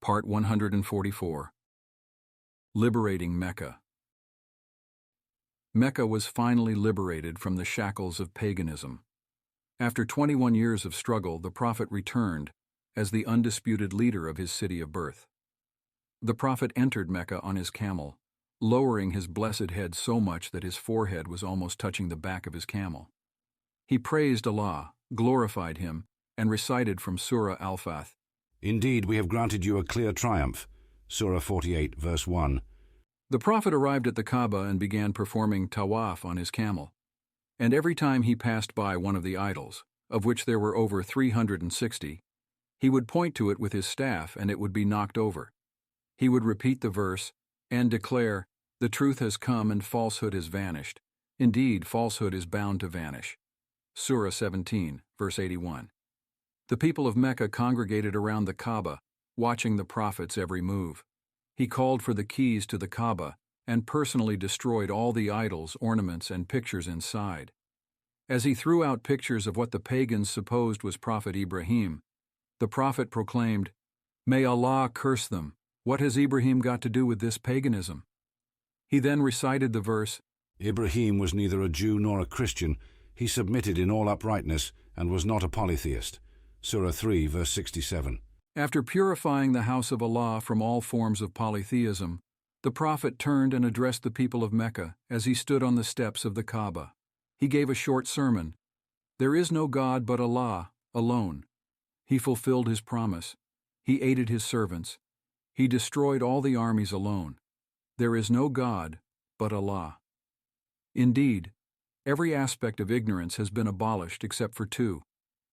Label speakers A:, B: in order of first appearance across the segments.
A: Part 144. Liberating Mecca. Mecca was finally liberated from the shackles of paganism. After 21 years of struggle, the prophet returned as the undisputed leader of his city of birth. The prophet entered Mecca on his camel, lowering his blessed head so much that his forehead was almost touching the back of his camel. He praised Allah, glorified Him, and recited from Surah Al-Fath,
B: "Indeed, we have granted you a clear triumph." Surah 48, verse 1.
A: The prophet arrived at the Kaaba and began performing tawaf on his camel. And every time he passed by one of the idols, of which there were over 360, he would point to it with his staff and it would be knocked over. He would repeat the verse and declare, "The truth has come and falsehood has vanished. Indeed, falsehood is bound to vanish." Surah 17, verse 81. The people of Mecca congregated around the Kaaba, watching the prophet's every move. He called for the keys to the Kaaba and personally destroyed all the idols, ornaments, and pictures inside. As he threw out pictures of what the pagans supposed was Prophet Ibrahim, the prophet proclaimed, "May Allah curse them. What has Ibrahim got to do with this paganism?" He then recited the verse,
B: "Ibrahim was neither a Jew nor a Christian. He submitted in all uprightness and was not a polytheist." Surah 3, verse 67.
A: After purifying the house of Allah from all forms of polytheism, the prophet turned and addressed the people of Mecca as he stood on the steps of the Kaaba. He gave a short sermon. There is no God but Allah, alone. He fulfilled His promise. He aided His servants. He destroyed all the armies alone. There is no God but Allah. Indeed, every aspect of ignorance has been abolished except for two: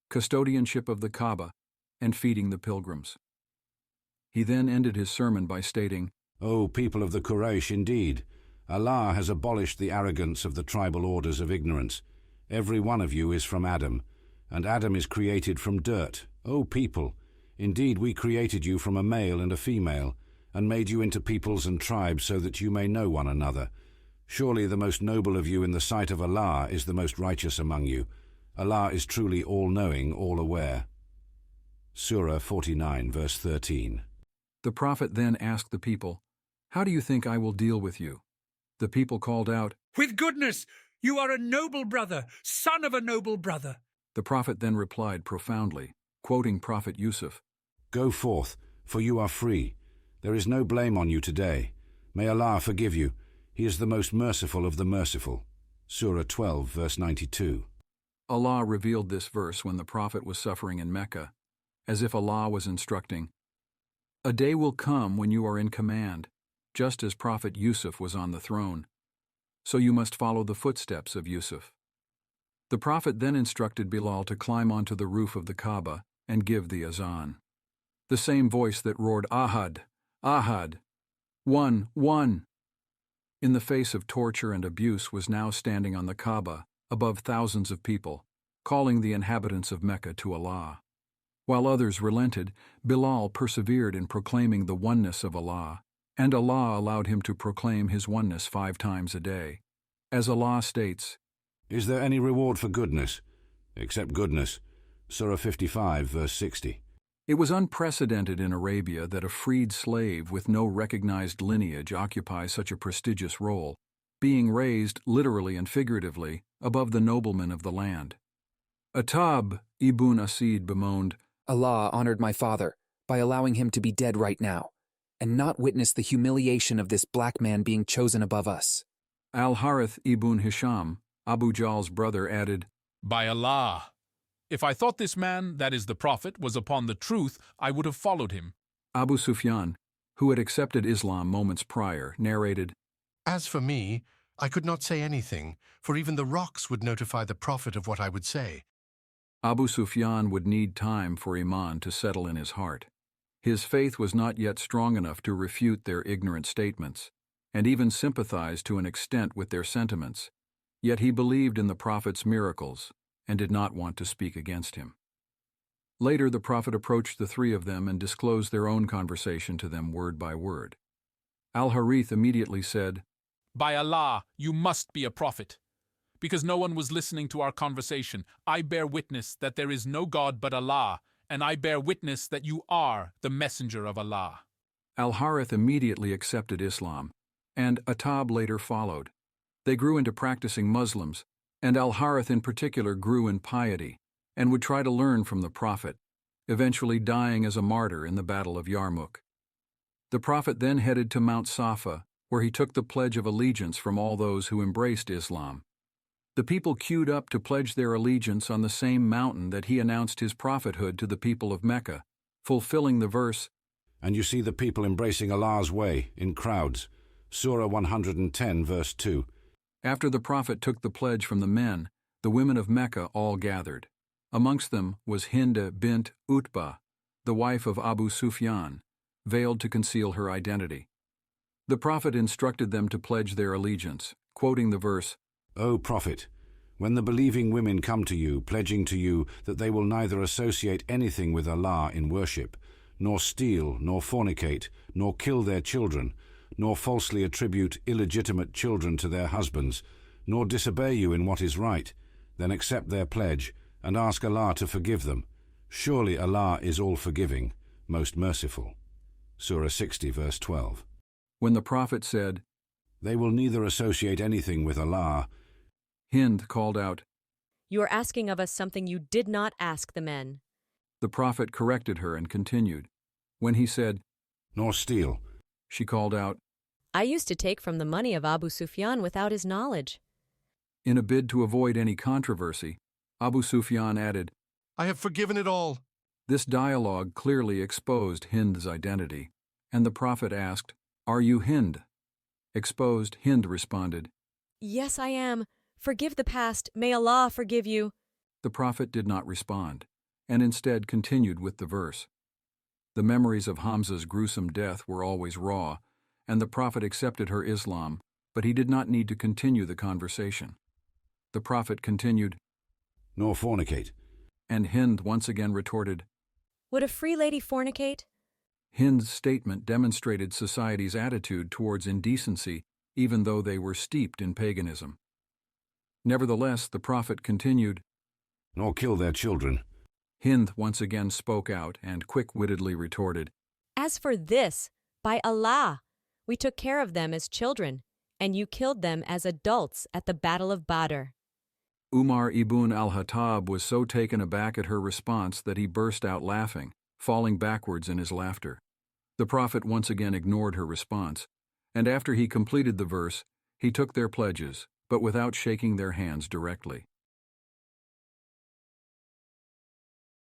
A: custodianship of the Kaaba and feeding the pilgrims. He then ended his sermon by stating,
B: "O people of the Quraysh, indeed, Allah has abolished the arrogance of the tribal orders of ignorance. Every one of you is from Adam, and Adam is created from dirt. O people, indeed we created you from a male and a female, and made you into peoples and tribes so that you may know one another. Surely the most noble of you in the sight of Allah is the most righteous among you. Allah is truly all-knowing, all-aware." Surah 49, verse 13.
A: The prophet then asked the people, "How do you think I will deal with you?" The people called out,
C: "With goodness! You are a noble brother, son of a noble brother."
A: The prophet then replied profoundly, quoting Prophet Yusuf,
B: "Go forth, for you are free. There is no blame on you today. May Allah forgive you. He is the most merciful of the merciful." Surah 12, verse 92.
A: Allah revealed this verse when the prophet was suffering in Mecca, as if Allah was instructing, "A day will come when you are in command, just as Prophet Yusuf was on the throne. So you must follow the footsteps of Yusuf." The prophet then instructed Bilal to climb onto the roof of the Kaaba and give the azan. The same voice that roared, "Ahad, Ahad, one, one," in the face of torture and abuse was now standing on the Kaaba, above thousands of people, calling the inhabitants of Mecca to Allah. While others relented, Bilal persevered in proclaiming the oneness of Allah, and Allah allowed him to proclaim His oneness 5 times a day. As Allah states,
B: "Is there any reward for goodness? Except goodness." Surah 55, verse 60.
A: It was unprecedented in Arabia that a freed slave with no recognized lineage occupies such a prestigious role, being raised, literally and figuratively, above the noblemen of the land. Atab ibn Asid bemoaned,
D: "Allah honored my father by allowing him to be dead right now, and not witness the humiliation of this black man being chosen above us."
A: Al-Harith ibn Hisham, Abu Jahl's brother, added,
E: "By Allah, if I thought this man, that is the Prophet, was upon the truth, I would have followed him."
A: Abu Sufyan, who had accepted Islam moments prior, narrated,
F: "As for me, I could not say anything, for even the rocks would notify the Prophet of what I would say."
A: Abu Sufyan would need time for Iman to settle in his heart. His faith was not yet strong enough to refute their ignorant statements, and even sympathize to an extent with their sentiments, yet he believed in the Prophet's miracles and did not want to speak against him. Later the Prophet approached the 3 of them and disclosed their own conversation to them word by word. Al-Harith immediately said,
E: "By Allah, you must be a prophet. Because no one was listening to our conversation, I bear witness that there is no God but Allah, and I bear witness that you are the messenger of Allah.
A: Al-Harith immediately accepted Islam, and Atab later followed. They grew into practicing Muslims, and Al-Harith in particular grew in piety and would try to learn from the Prophet, eventually dying as a martyr in the Battle of Yarmouk. The Prophet then headed to Mount Safa, where he took the pledge of allegiance from all those who embraced Islam. The people queued up to pledge their allegiance on the same mountain that he announced his prophethood to the people of Mecca, fulfilling the verse,
B: "And you see the people embracing Allah's way in crowds." Surah 110, verse 2.
A: After the Prophet took the pledge from the men, the women of Mecca all gathered. Amongst them was Hind bint Utbah, the wife of Abu Sufyan, veiled to conceal her identity. The Prophet instructed them to pledge their allegiance, quoting the verse,
B: "O Prophet, when the believing women come to you, pledging to you that they will neither associate anything with Allah in worship, nor steal, nor fornicate, nor kill their children, nor falsely attribute illegitimate children to their husbands, nor disobey you in what is right, then accept their pledge and ask Allah to forgive them. Surely Allah is all-forgiving, most merciful." Surah 60, verse 12.
A: When the Prophet said,
B: "They will neither associate anything with Allah,"
A: Hind called out,
G: "You are asking of us something you did not ask the men."
A: The Prophet corrected her and continued. When he said,
B: "Nor steal,"
A: she called out,
G: "I used to take from the money of Abu Sufyan without his knowledge."
A: In a bid to avoid any controversy, Abu Sufyan added,
F: "I have forgiven it all."
A: This dialogue clearly exposed Hind's identity, and the Prophet asked, "Are you Hind?" Exposed, Hind responded,
G: "Yes, I am. Forgive the past. May Allah forgive you."
A: The Prophet did not respond, and instead continued with the verse. The memories of Hamza's gruesome death were always raw, and the Prophet accepted her Islam, but he did not need to continue the conversation. The Prophet continued,
B: "Nor fornicate,"
A: and Hind once again retorted.
G: "Would a free lady fornicate?"
A: Hind's statement demonstrated society's attitude towards indecency, even though they were steeped in paganism. Nevertheless, the Prophet continued,
B: "Nor kill their children."
A: Hind once again spoke out and quick-wittedly retorted,
G: "As for this, by Allah, we took care of them as children, and you killed them as adults at the Battle of Badr."
A: Umar ibn al-Hattab was so taken aback at her response that he burst out laughing, falling backwards in his laughter. The Prophet once again ignored her response, and after he completed the verse, he took their pledges, but without shaking their hands directly.